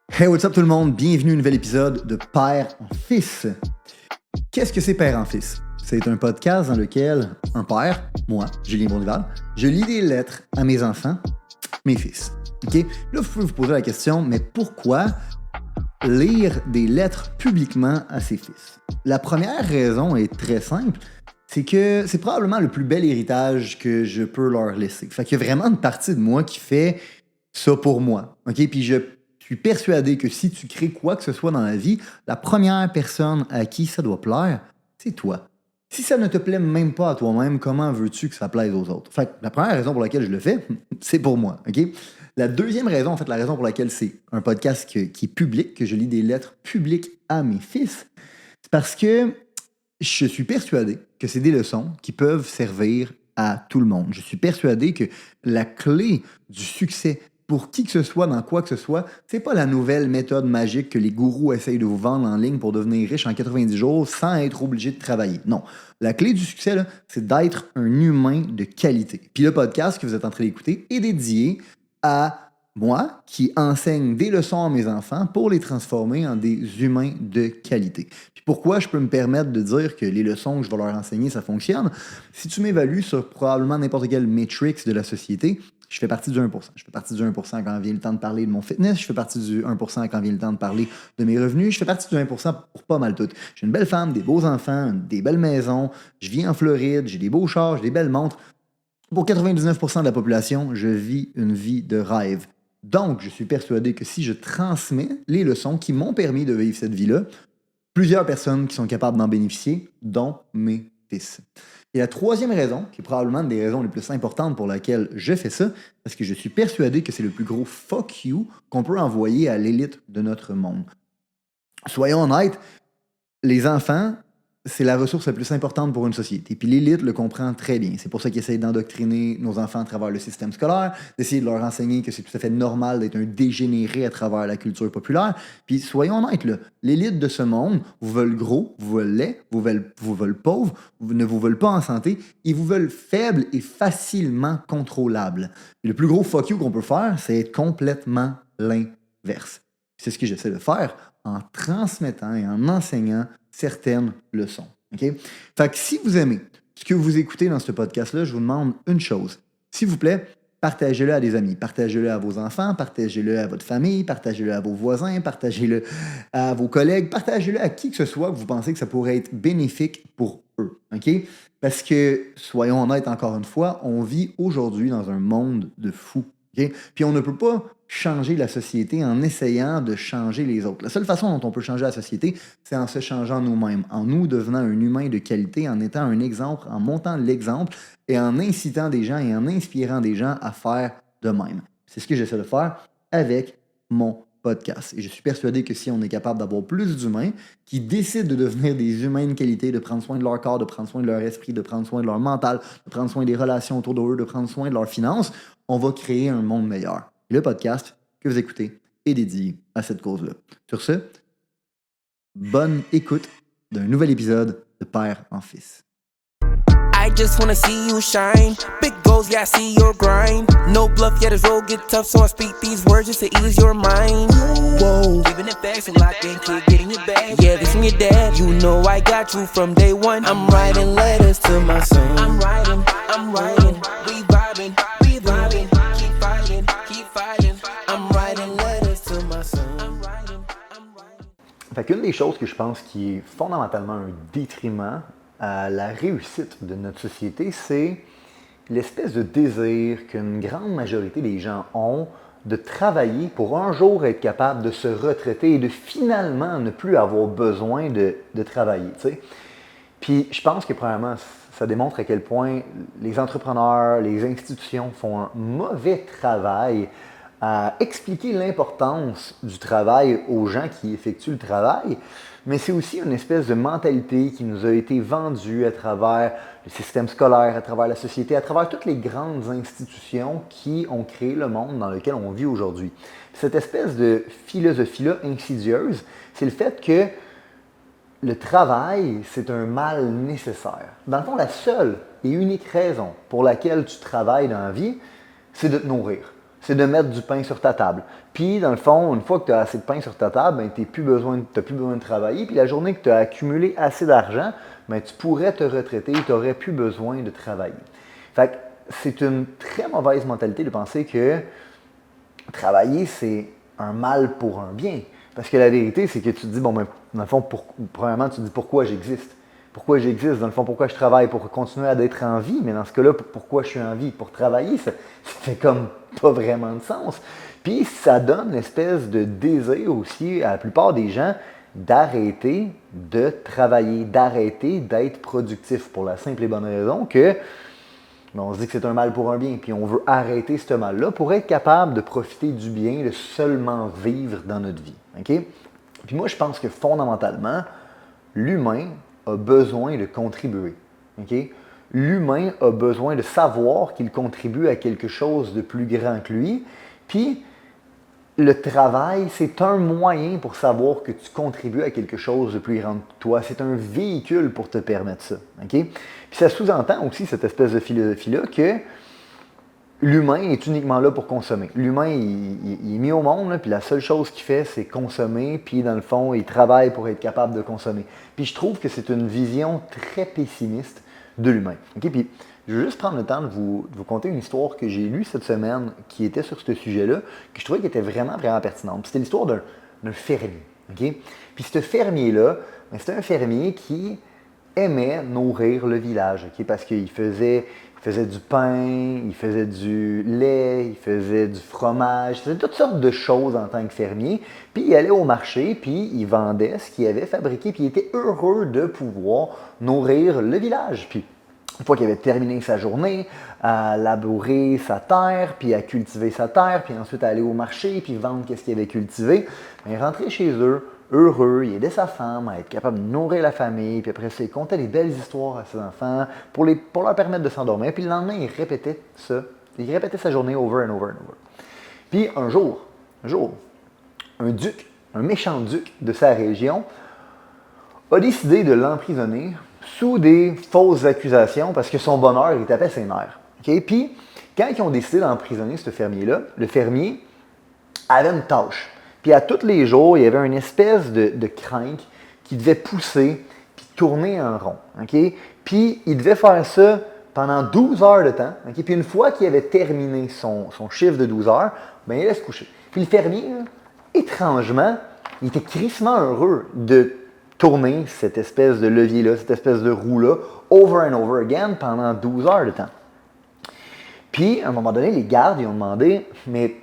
Hey, what's up tout le monde? Bienvenue à un nouvel épisode de Père en Fils. Qu'est-ce que c'est Père en Fils? C'est un podcast dans lequel un père, moi, Julien Bournival, je lis des lettres à mes enfants, mes fils. OK? Là, vous pouvez vous poser la question, mais pourquoi lire des lettres publiquement à ses fils? La première raison est très simple, c'est que c'est probablement le plus bel héritage que je peux leur laisser. Fait qu'il y a vraiment une partie de moi qui fait ça pour moi. OK? Puis je suis persuadé que si tu crées quoi que ce soit dans la vie, la première personne à qui ça doit plaire, c'est toi. Si ça ne te plaît même pas à toi-même, comment veux-tu que ça plaise aux autres? Fait que la première raison pour laquelle je le fais, c'est pour moi. OK? La deuxième raison, en fait, la raison pour laquelle c'est un podcast qui est public, que je lis des lettres publiques à mes fils, c'est parce que je suis persuadé que c'est des leçons qui peuvent servir à tout le monde. Je suis persuadé que la clé du succès pour qui que ce soit, dans quoi que ce soit, c'est pas la nouvelle méthode magique que les gourous essayent de vous vendre en ligne pour devenir riche en 90 jours sans être obligé de travailler. Non. La clé du succès, là, c'est d'être un humain de qualité. Puis le podcast que vous êtes en train d'écouter est dédié à moi qui enseigne des leçons à mes enfants pour les transformer en des humains de qualité. Puis pourquoi je peux me permettre de dire que les leçons que je vais leur enseigner, ça fonctionne? Si tu m'évalues sur probablement n'importe quelle matrix de la société, je fais partie du 1%. Je fais partie du 1% quand vient le temps de parler de mon fitness. Je fais partie du 1% quand vient le temps de parler de mes revenus. Je fais partie du 1% pour pas mal tout. J'ai une belle femme, des beaux enfants, des belles maisons. Je vis en Floride, j'ai des beaux chars, j'ai des belles montres. Pour 99% de la population, je vis une vie de rêve. Donc, je suis persuadé que si je transmets les leçons qui m'ont permis de vivre cette vie-là, plusieurs personnes qui sont capables d'en bénéficier, dont mes fils. Et la troisième raison, qui est probablement une des raisons les plus importantes pour laquelle je fais ça, parce que je suis persuadé que c'est le plus gros fuck you qu'on peut envoyer à l'élite de notre monde. Soyons honnêtes, les enfants, c'est la ressource la plus importante pour une société. Puis l'élite le comprend très bien. C'est pour ça qu'ils essayent d'endoctriner nos enfants à travers le système scolaire, d'essayer de leur enseigner que c'est tout à fait normal d'être un dégénéré à travers la culture populaire. Puis soyons honnêtes, là, l'élite de ce monde vous veulent gros, vous veulent laid, vous veulent pauvre, ne vous veulent pas en santé, ils vous veulent faible et facilement contrôlable. Et le plus gros fuck you qu'on peut faire, c'est être complètement l'inverse. C'est ce que j'essaie de faire en transmettant et en enseignant certaines leçons. OK? Fait que si vous aimez ce que vous écoutez dans ce podcast-là, je vous demande une chose. S'il vous plaît, partagez-le à des amis, partagez-le à vos enfants, partagez-le à votre famille, partagez-le à vos voisins, partagez-le à vos collègues, partagez-le à qui que ce soit que vous pensez que ça pourrait être bénéfique pour eux. OK? Parce que, soyons honnêtes encore une fois, on vit aujourd'hui dans un monde de fous. Okay? Puis on ne peut pas changer la société en essayant de changer les autres. La seule façon dont on peut changer la société, c'est en se changeant nous-mêmes, en nous devenant un humain de qualité, en étant un exemple, en montant l'exemple et en incitant des gens et en inspirant des gens à faire de même. C'est ce que j'essaie de faire avec mon podcast. Et je suis persuadé que si on est capable d'avoir plus d'humains qui décident de devenir des humains de qualité, de prendre soin de leur corps, de prendre soin de leur esprit, de prendre soin de leur mental, de prendre soin des relations autour d'eux, de prendre soin de leurs finances, on va créer un monde meilleur. Et le podcast que vous écoutez est dédié à cette cause-là. Sur ce, bonne écoute d'un nouvel épisode de Père en Fils. I just wanna see you shine. Big goals, yeah, I see your grind. No bluff, yeah, this road get tough, so I speak these words just to ease your mind. Whoa, giving it back, so lock in, kid, getting it back. Yeah, this from your dad. You know I got you from day one. I'm writing letters to my son. I'm writing, we vibing, keep fighting. I'm writing letters to my son. I'm writing. Fait qu'une des choses que je pense qui est fondamentalement un détriment à la réussite de notre société, c'est l'espèce de désir qu'une grande majorité des gens ont de travailler pour un jour être capable de se retraiter et de finalement ne plus avoir besoin de travailler. T'sais. Puis je pense que premièrement, ça démontre à quel point les entrepreneurs, les institutions font un mauvais travail à expliquer l'importance du travail aux gens qui effectuent le travail, mais c'est aussi une espèce de mentalité qui nous a été vendue à travers le système scolaire, à travers la société, à travers toutes les grandes institutions qui ont créé le monde dans lequel on vit aujourd'hui. Cette espèce de philosophie-là insidieuse, c'est le fait que le travail, c'est un mal nécessaire. Dans le fond, la seule et unique raison pour laquelle tu travailles dans la vie, c'est de te nourrir. c'est de mettre du pain sur ta table. Puis, dans le fond, une fois que tu as assez de pain sur ta table, ben, tu n'as plus besoin de travailler. Puis, la journée que tu as accumulé assez d'argent, ben, tu pourrais te retraiter et tu n'aurais plus besoin de travailler. Fait que c'est une très mauvaise mentalité de penser que travailler, c'est un mal pour un bien. Parce que la vérité, c'est que tu te dis, bon, ben, dans le fond, premièrement, tu te dis pourquoi j'existe. Pourquoi j'existe, dans le fond, pourquoi je travaille, pour continuer à être en vie. Mais dans ce cas-là, pourquoi je suis en vie? Pour travailler, ça fait comme pas vraiment de sens. Puis ça donne une espèce de désir aussi à la plupart des gens d'arrêter de travailler, d'arrêter d'être productif pour la simple et bonne raison que on se dit que c'est un mal pour un bien, puis on veut arrêter ce mal-là pour être capable de profiter du bien, de seulement vivre dans notre vie. Okay? Puis moi, je pense que fondamentalement, l'humain a besoin de contribuer. Okay? L'humain a besoin de savoir qu'il contribue à quelque chose de plus grand que lui. Puis, le travail, c'est un moyen pour savoir que tu contribues à quelque chose de plus grand que toi. C'est un véhicule pour te permettre ça. Okay? Puis ça sous-entend aussi cette espèce de philosophie-là que l'humain est uniquement là pour consommer. L'humain, il est mis au monde, là, puis la seule chose qu'il fait, c'est consommer, puis dans le fond, il travaille pour être capable de consommer. Puis je trouve que c'est une vision très pessimiste de l'humain. Okay? Puis je vais juste prendre le temps de vous conter une histoire que j'ai lue cette semaine qui était sur ce sujet-là, que je trouvais qui était vraiment, vraiment pertinente. C'était l'histoire d'un fermier. Okay? Puis ce fermier-là, c'était un fermier qui aimait nourrir le village, okay? Parce qu'il faisait du pain, il faisait du lait, il faisait du fromage, il faisait toutes sortes de choses en tant que fermier. Puis il allait au marché, puis il vendait ce qu'il avait fabriqué, puis il était heureux de pouvoir nourrir le village. Puis une fois qu'il avait terminé sa journée, à labourer sa terre, puis à cultiver sa terre, puis ensuite à aller au marché, puis vendre ce qu'il avait cultivé, il rentrait chez eux, heureux, il aidait sa femme à être capable de nourrir la famille, puis après ça, il contait des belles histoires à ses enfants pour leur permettre de s'endormir. Puis le lendemain, il répétait ça. Il répétait sa journée over and over and over. Puis un jour, un duc, un méchant duc de sa région, a décidé de l'emprisonner sous des fausses accusations parce que son bonheur, il tapait ses nerfs. Okay? Puis, quand ils ont décidé d'emprisonner ce fermier-là, le fermier avait une tâche. Puis à tous les jours, il y avait une espèce de crinque qui devait pousser puis tourner en rond. Okay? Puis il devait faire ça pendant 12 heures de temps. Okay? Puis une fois qu'il avait terminé son chiffre de 12 heures, ben, il allait se coucher. Puis le fermier, là, étrangement, il était crissement heureux de tourner cette espèce de levier-là, cette espèce de roue-là, over and over again pendant 12 heures de temps. Puis, à un moment donné, les gardes, ils ont demandé, mais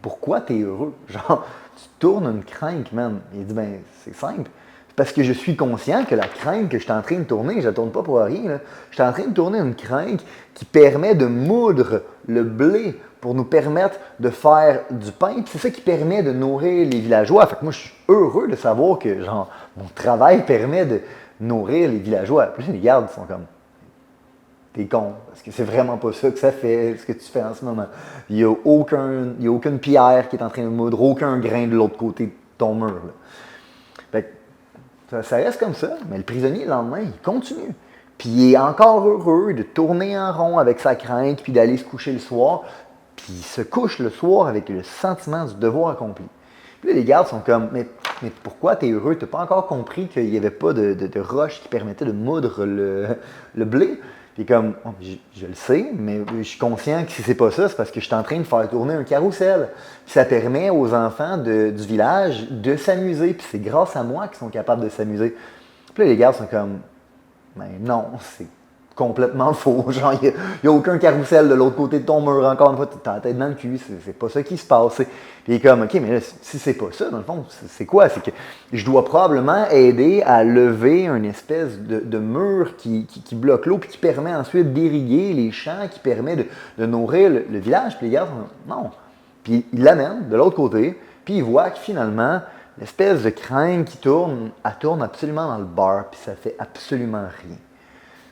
pourquoi tu es heureux? Genre, tu tournes une crinque, man. Il dit, ben, c'est simple. C'est parce que je suis conscient que la crinque que je suis en train de tourner, je ne la tourne pas pour rien. Là. Je suis en train de tourner une crinque qui permet de moudre le blé pour nous permettre de faire du pain. Puis c'est ça qui permet de nourrir les villageois. Fait que moi, je suis heureux de savoir que, genre, mon travail permet de nourrir les villageois. Puis les gardes sont comme, t'es con, parce que c'est vraiment pas ça que ça fait, ce que tu fais en ce moment. Il n'y a aucune pierre qui est en train de moudre, aucun grain de l'autre côté de ton mur. Là. Fait que ça reste comme ça, mais le prisonnier, le lendemain, il continue. Puis il est encore heureux de tourner en rond avec sa crinque, puis d'aller se coucher le soir. Puis il se couche le soir avec le sentiment du devoir accompli. Puis là, les gardes sont comme, mais pourquoi tu es heureux? Tu n'as pas encore compris qu'il n'y avait pas de roche qui permettait de moudre le blé? Puis comme, oh, je le sais, mais je suis conscient que si c'est pas ça, c'est parce que je suis en train de faire tourner un carrousel. Puis ça permet aux enfants du village de s'amuser. Puis c'est grâce à moi qu'ils sont capables de s'amuser. Puis là, les gardes sont comme, ben non, c'est complètement faux. Genre, il n'y a aucun carrousel de l'autre côté de ton mur. Encore une fois, tu as la tête dans le cul. C'est pas ça qui se passe. Puis il est comme, OK, mais là, si c'est pas ça, dans le fond, c'est quoi? C'est que je dois probablement aider à lever une espèce de mur qui bloque l'eau puis qui permet ensuite d'irriguer les champs, qui permet de nourrir le village. Puis les gars, non. Puis il l'amène de l'autre côté, puis il voit que finalement, l'espèce de crinque qui tourne, elle tourne absolument dans le beurre, puis ça fait absolument rien.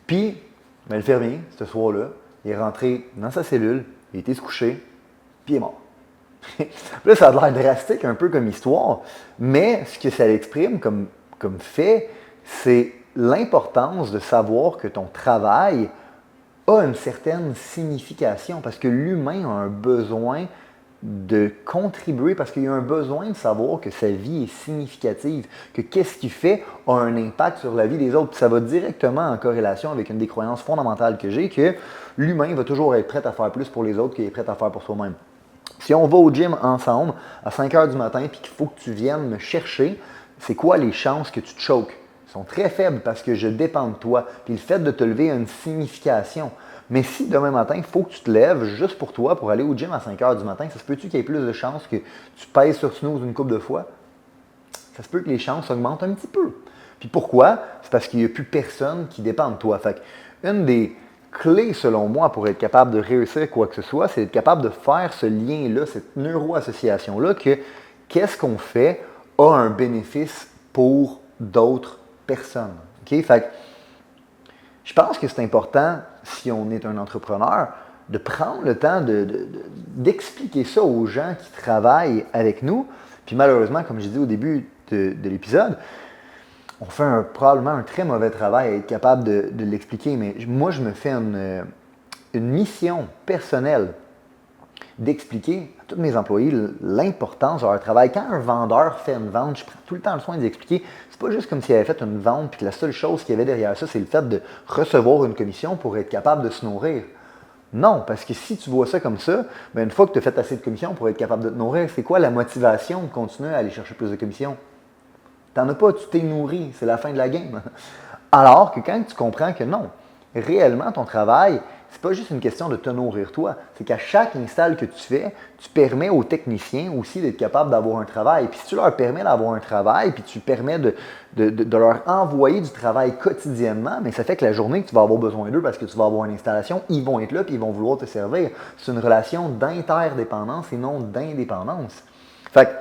Puis, ben, le fermier, ce soir-là, il est rentré dans sa cellule, il était se coucher, puis il est mort. Là, ça a l'air drastique, un peu comme histoire, mais ce que ça exprime comme fait, c'est l'importance de savoir que ton travail a une certaine signification, parce que l'humain a un besoin de contribuer parce qu'il y a un besoin de savoir que sa vie est significative, que qu'est-ce qu'il fait a un impact sur la vie des autres. Puis ça va directement en corrélation avec une des croyances fondamentales que j'ai, que l'humain va toujours être prêt à faire plus pour les autres qu'il est prêt à faire pour soi-même. Si on va au gym ensemble à 5 heures du matin et qu'il faut que tu viennes me chercher, c'est quoi les chances que tu te choques? Elles sont très faibles parce que je dépends de toi. Puis le fait de te lever a une signification. Mais si demain matin, il faut que tu te lèves juste pour toi, pour aller au gym à 5 heures du matin, ça se peut-tu qu'il y ait plus de chances que tu pèses sur snooze une couple de fois? Ça se peut que les chances augmentent un petit peu. Puis pourquoi? C'est parce qu'il n'y a plus personne qui dépend de toi. Fait une des clés, selon moi, pour être capable de réussir quoi que ce soit, c'est d'être capable de faire ce lien-là, cette neuroassociation-là, que qu'est-ce qu'on fait a un bénéfice pour d'autres personnes. Okay? Fait que, je pense que c'est important, si on est un entrepreneur, de prendre le temps d'expliquer ça aux gens qui travaillent avec nous. Puis malheureusement, comme j'ai dit au début de l'épisode, on fait probablement un très mauvais travail à être capable de l'expliquer. Mais moi, je me fais une mission personnelle d'expliquer à tous mes employés l'importance de leur travail. Quand un vendeur fait une vente, je prends tout le temps le soin d'expliquer. C'est pas juste comme s'il avait fait une vente puis que la seule chose qu'il y avait derrière ça, c'est le fait de recevoir une commission pour être capable de se nourrir. Non, parce que si tu vois ça comme ça, bien une fois que tu as fait assez de commissions pour être capable de te nourrir, c'est quoi la motivation de continuer à aller chercher plus de commissions? T'en as pas, tu t'es nourri, c'est la fin de la game. Alors que quand tu comprends que non, réellement ton travail, c'est pas juste une question de te nourrir toi, c'est qu'à chaque install que tu fais, tu permets aux techniciens aussi d'être capables d'avoir un travail. Puis si tu leur permets d'avoir un travail, puis tu permets de leur envoyer du travail quotidiennement, mais ça fait que la journée que tu vas avoir besoin d'eux parce que tu vas avoir une installation, ils vont être là puis ils vont vouloir te servir. C'est une relation d'interdépendance et non d'indépendance. Fait que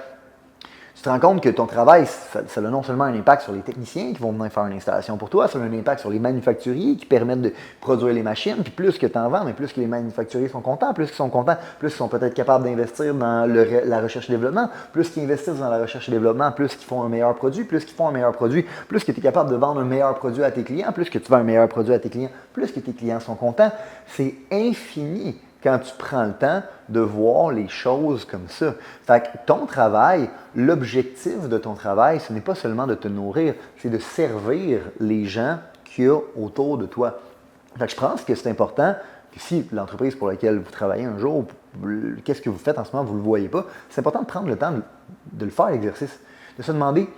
tu te rends compte que ton travail, ça a non seulement un impact sur les techniciens qui vont venir faire une installation pour toi, ça a un impact sur les manufacturiers qui permettent de produire les machines, puis plus que tu en vends, mais plus que les manufacturiers sont contents, plus qu'ils sont contents, plus qu'ils sont peut-être capables d'investir dans la recherche et développement, plus qu'ils investissent dans la recherche et développement, plus qu'ils font un meilleur produit, plus qu'ils font un meilleur produit, plus que tu es capable de vendre un meilleur produit à tes clients, plus que tu vends un meilleur produit à tes clients, plus que tes clients sont contents. C'est infini quand tu prends le temps de voir les choses comme ça. Fait que ton travail, l'objectif de ton travail, ce n'est pas seulement de te nourrir, c'est de servir les gens qu'il y a autour de toi. Fait que je pense que c'est important que si l'entreprise pour laquelle vous travaillez un jour, qu'est-ce que vous faites en ce moment, vous ne le voyez pas, c'est important de prendre le temps de le faire l'exercice, de se demander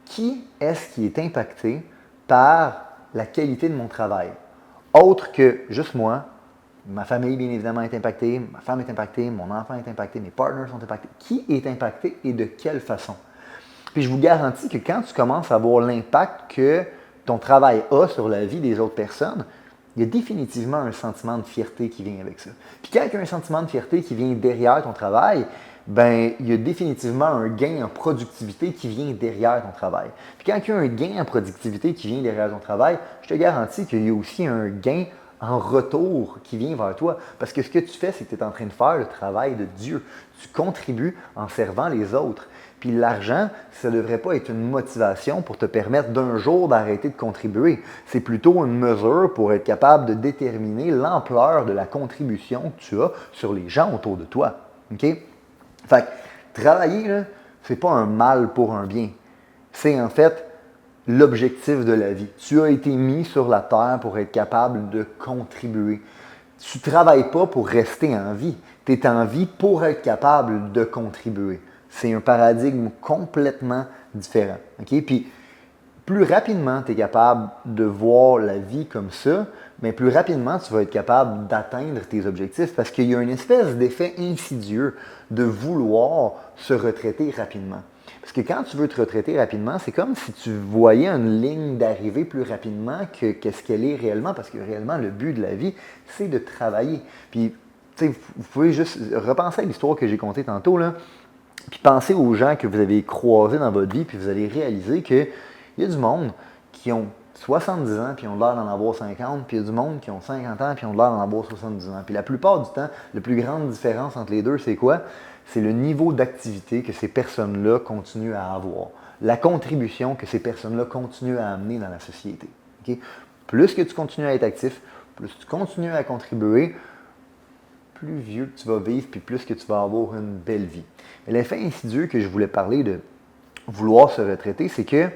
qui est-ce qui est impacté par la qualité de mon travail, autre que juste moi. Ma famille, bien évidemment, est impactée, ma femme est impactée, mon enfant est impacté, mes partners sont impactés. Qui est impacté et de quelle façon? Puis je vous garantis que quand tu commences à voir l'impact que ton travail a sur la vie des autres personnes, il y a définitivement un sentiment de fierté qui vient avec ça. Puis quand il y a un sentiment de fierté qui vient derrière ton travail, ben il y a définitivement un gain en productivité qui vient derrière ton travail. Puis quand il y a un gain en productivité qui vient derrière ton travail, je te garantis qu'il y a aussi un gain en retour qui vient vers toi. Parce que ce que tu fais, c'est que tu es en train de faire le travail de Dieu. Tu contribues en servant les autres. Puis l'argent, ça ne devrait pas être une motivation pour te permettre d'un jour d'arrêter de contribuer. C'est plutôt une mesure pour être capable de déterminer l'ampleur de la contribution que tu as sur les gens autour de toi. OK? Fait que travailler, là, c'est pas un mal pour un bien. C'est en fait l'objectif de la vie. Tu as été mis sur la terre pour être capable de contribuer. Tu ne travailles pas pour rester en vie. Tu es en vie pour être capable de contribuer. C'est un paradigme complètement différent. Okay? Puis, plus rapidement tu es capable de voir la vie comme ça, mais plus rapidement tu vas être capable d'atteindre tes objectifs parce qu'il y a une espèce d'effet insidieux de vouloir se retraiter rapidement. Parce que quand tu veux te retraiter rapidement, c'est comme si tu voyais une ligne d'arrivée plus rapidement que qu'est-ce qu'elle est réellement, parce que réellement, le but de la vie, c'est de travailler. Puis, tu sais, vous pouvez juste repenser à l'histoire que j'ai contée tantôt, là, puis penser aux gens que vous avez croisés dans votre vie, puis vous allez réaliser qu'il y a du monde qui ont 70 ans, puis ont l'air d'en avoir 50, puis il y a du monde qui ont 50 ans, puis ont l'air d'en avoir 70 ans. Puis la plupart du temps, la plus grande différence entre les deux, c'est quoi? C'est le niveau d'activité que ces personnes-là continuent à avoir. La contribution que ces personnes-là continuent à amener dans la société. Okay? Plus que tu continues à être actif, plus tu continues à contribuer, plus vieux que tu vas vivre, puis plus que tu vas avoir une belle vie. Mais l'effet insidieux que je voulais parler de vouloir se retraiter, c'est que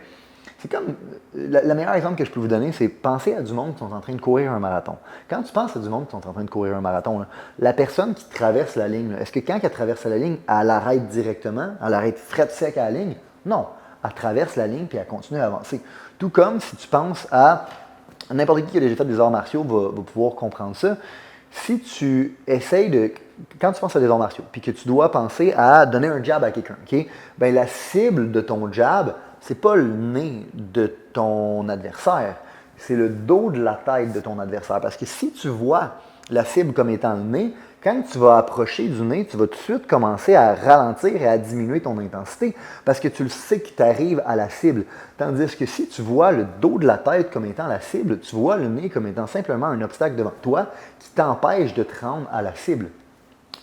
c'est comme, le meilleur exemple que je peux vous donner, c'est penser à du monde qui sont en train de courir un marathon. Quand tu penses à du monde qui sont en train de courir un marathon, là, la personne qui traverse la ligne, est-ce que quand elle traverse la ligne, elle arrête directement, elle arrête fret sec à la ligne? Non, elle traverse la ligne puis elle continue à avancer. Tout comme si tu penses à, n'importe qui a déjà fait des arts martiaux va pouvoir comprendre ça. Si tu essayes de, quand tu penses à des arts martiaux, puis que tu dois penser à donner un jab à quelqu'un, okay? Ben, la cible de ton jab, c'est pas le nez de ton adversaire, c'est le dos de la tête de ton adversaire. Parce que si tu vois la cible comme étant le nez, quand tu vas approcher du nez, tu vas tout de suite commencer à ralentir et à diminuer ton intensité parce que tu le sais que tu arrives à la cible. Tandis que si tu vois le dos de la tête comme étant la cible, tu vois le nez comme étant simplement un obstacle devant toi qui t'empêche de te rendre à la cible.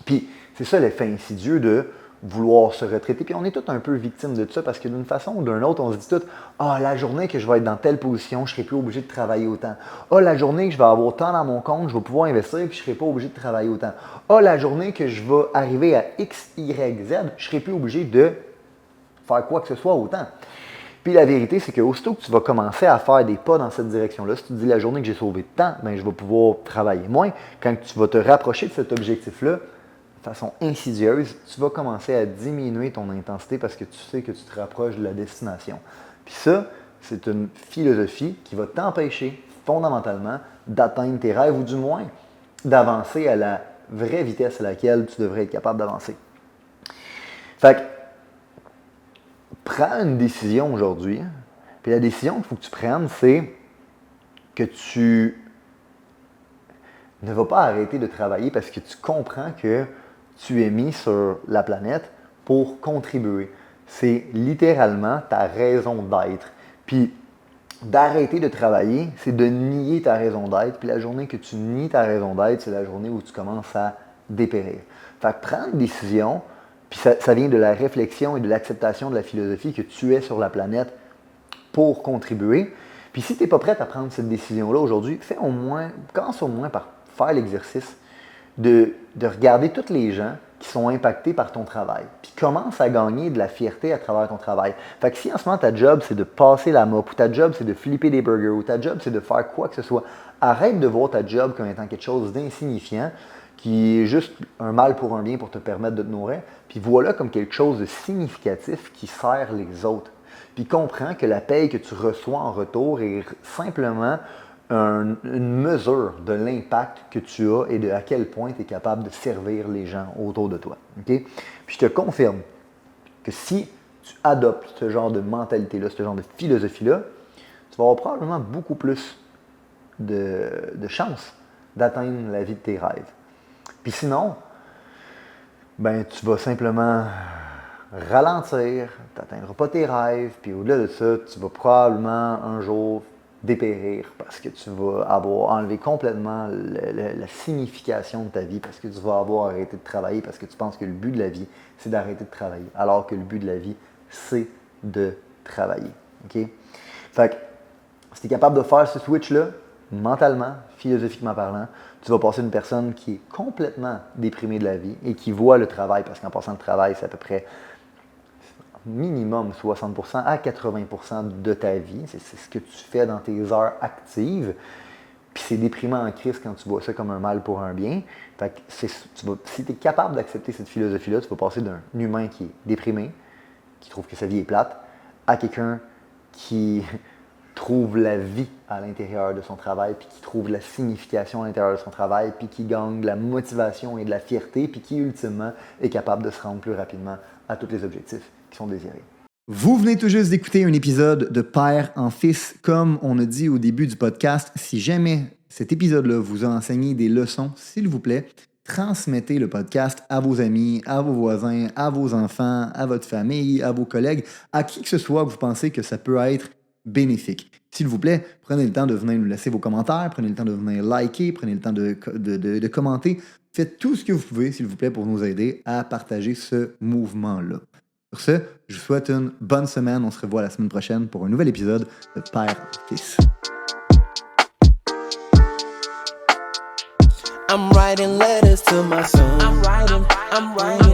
Puis c'est ça l'effet insidieux de vouloir se retraiter. Puis on est tous un peu victimes de ça parce que d'une façon ou d'une autre, on se dit tout « Ah, la journée que je vais être dans telle position, je ne serai plus obligé de travailler autant. Ah, la journée que je vais avoir tant dans mon compte, je vais pouvoir investir et je ne serai pas obligé de travailler autant. Ah, la journée que je vais arriver à X, Y, Z, je ne serai plus obligé de faire quoi que ce soit autant. » Puis la vérité, c'est qu'aussitôt que tu vas commencer à faire des pas dans cette direction-là, si tu te dis la journée que j'ai sauvé de temps, bien, je vais pouvoir travailler moins. Quand tu vas te rapprocher de cet objectif-là, de façon insidieuse, tu vas commencer à diminuer ton intensité parce que tu sais que tu te rapproches de la destination. Puis ça, c'est une philosophie qui va t'empêcher fondamentalement d'atteindre tes rêves ou du moins d'avancer à la vraie vitesse à laquelle tu devrais être capable d'avancer. Fait que, prends une décision aujourd'hui. Puis la décision qu'il faut que tu prennes, c'est que tu ne vas pas arrêter de travailler parce que tu comprends que tu es mis sur la planète pour contribuer. C'est littéralement ta raison d'être. Puis d'arrêter de travailler, c'est de nier ta raison d'être. Puis la journée que tu nies ta raison d'être, c'est la journée où tu commences à dépérir. Fait que prendre une décision, puis ça vient de la réflexion et de l'acceptation de la philosophie que tu es sur la planète pour contribuer. Puis si tu n'es pas prête à prendre cette décision-là aujourd'hui, commence au moins par faire l'exercice de regarder tous les gens qui sont impactés par ton travail. Puis commence à gagner de la fierté à travers ton travail. Fait que si en ce moment ta job c'est de passer la mop, ou ta job c'est de flipper des burgers, ou ta job c'est de faire quoi que ce soit, arrête de voir ta job comme étant quelque chose d'insignifiant, qui est juste un mal pour un bien pour te permettre de te nourrir, puis voilà comme quelque chose de significatif qui sert les autres. Puis comprends que la paye que tu reçois en retour est simplement une mesure de l'impact que tu as et de à quel point tu es capable de servir les gens autour de toi. Okay? Puis je te confirme que si tu adoptes ce genre de mentalité-là, ce genre de philosophie-là, tu vas avoir probablement beaucoup plus de chances d'atteindre la vie de tes rêves. Puis sinon, ben, tu vas simplement ralentir, tu n'atteindras pas tes rêves, puis au-delà de ça, tu vas probablement un jour dépérir parce que tu vas avoir enlevé complètement la signification de ta vie, parce que tu vas avoir arrêté de travailler, parce que tu penses que le but de la vie, c'est d'arrêter de travailler, alors que le but de la vie, c'est de travailler. Okay? Fait que, si tu es capable de faire ce switch-là, mentalement, philosophiquement parlant, tu vas passer d'une personne qui est complètement déprimée de la vie et qui voit le travail, parce qu'en passant le travail, c'est à peu près minimum 60% à 80% de ta vie. C'est ce que tu fais dans tes heures actives. Puis c'est déprimant en crise quand tu vois ça comme un mal pour un bien. Fait que si tu es capable d'accepter cette philosophie-là, tu vas passer d'un humain qui est déprimé, qui trouve que sa vie est plate, à quelqu'un qui trouve la vie à l'intérieur de son travail, puis qui trouve la signification à l'intérieur de son travail, puis qui gagne de la motivation et de la fierté, puis qui ultimement est capable de se rendre plus rapidement à tous les objectifs qui sont désirés. Vous venez tout juste d'écouter un épisode de Père en Fils. Comme on a dit au début du podcast, si jamais cet épisode-là vous a enseigné des leçons, s'il vous plaît, transmettez le podcast à vos amis, à vos voisins, à vos enfants, à votre famille, à vos collègues, à qui que ce soit que vous pensez que ça peut être bénéfique. S'il vous plaît, prenez le temps de venir nous laisser vos commentaires, prenez le temps de venir liker, prenez le temps de commenter. Faites tout ce que vous pouvez, s'il vous plaît, pour nous aider à partager ce mouvement-là. Sur ce, je vous souhaite une bonne semaine. On se revoit la semaine prochaine pour un nouvel épisode de Père en Fils. I'm writing letters to to my son. I'm riding